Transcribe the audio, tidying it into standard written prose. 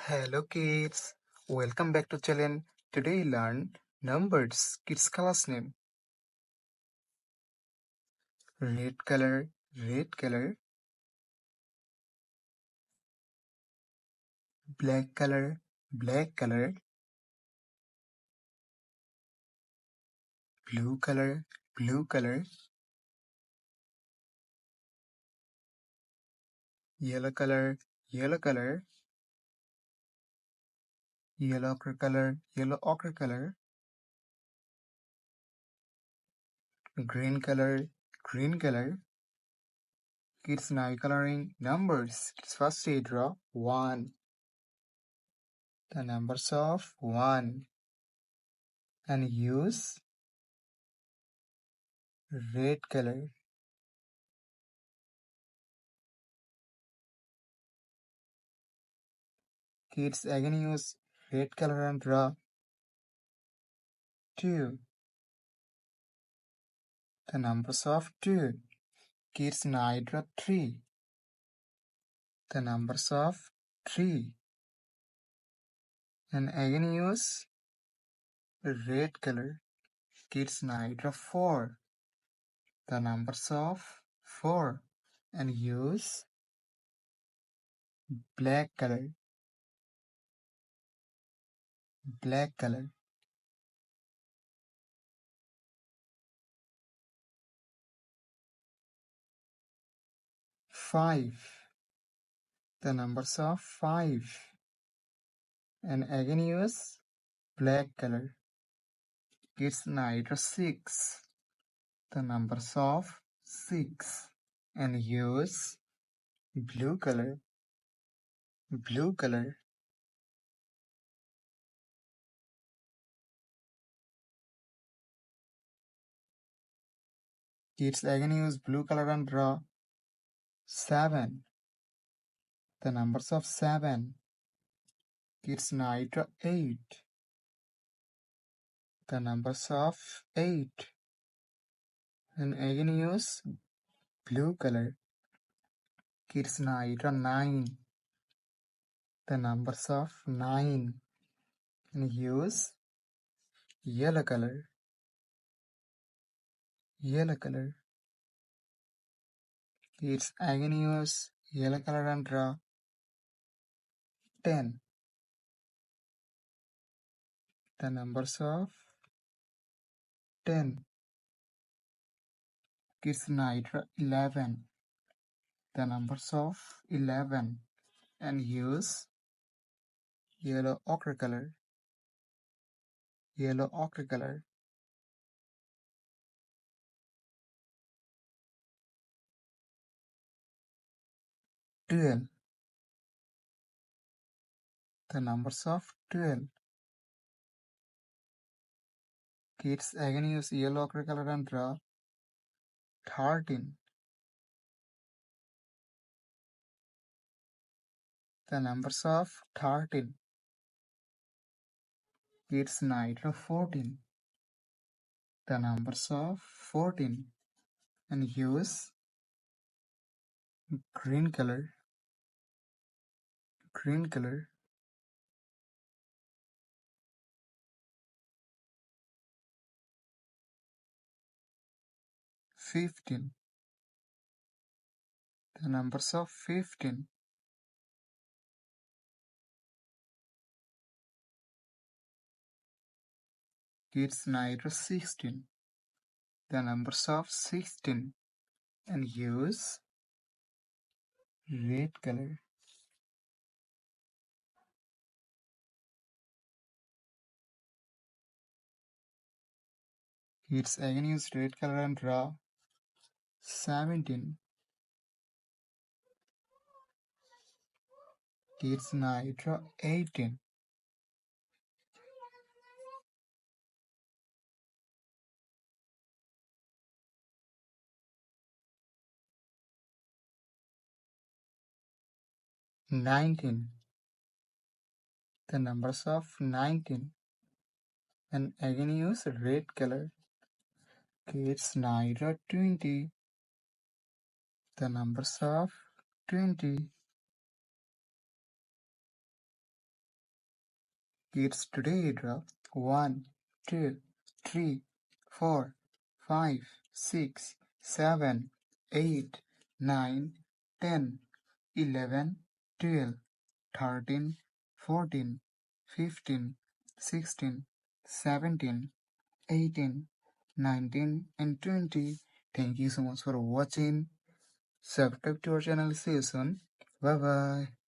Hello kids, welcome back to channel. Today we learn numbers. Kids class name red color, red color, black color, black color, blue color, blue color, yellow color, yellow color, yellow ochre color, yellow ochre color, green color, green color. Kids now coloring numbers. Kids first draw 1. The numbers of 1 and use red color. Kids again use red color and draw 2. The numbers of 2. Kids now draw 3. The numbers of 3. And again use red color. Kids now draw 4. The numbers of 4. And use black color. Black color. 5. The numbers of 5. And again use black color. Kids now draw 6. The numbers of 6. And use blue color. Blue color. Kids again use blue color and draw 7. The numbers of 7. Kids now draw 8. The numbers of 8. And again use blue color. Kids now draw 9. The numbers of 9. And use yellow color. Yellow color. Kids again use yellow color and draw 10. The numbers of 10. Kids now draw 11. The numbers of 11. And use yellow ochre color. Yellow ochre color. 12. The numbers of 12. Kids again use yellow ochre color and draw 13. The numbers of 13. Kids now draw 14. The numbers of 14. And use green color. Green color. 15. The numbers of 15. Kids now draw 16. The numbers of 16. And use red color. Kids again use red color and draw 17. Kids now draw 18. "19. The numbers of 19. And again use red color. Kids now draw 20. The numbers of 20. Kids today draw 1, 2, 3, 4, 5, 6, 7, 8, 9, 10, 11, 12, 13, 14, 15, 16, 17, 18, 19, and 20. Thank you so much for watching. Subscribe to our channel. See you soon. Bye bye.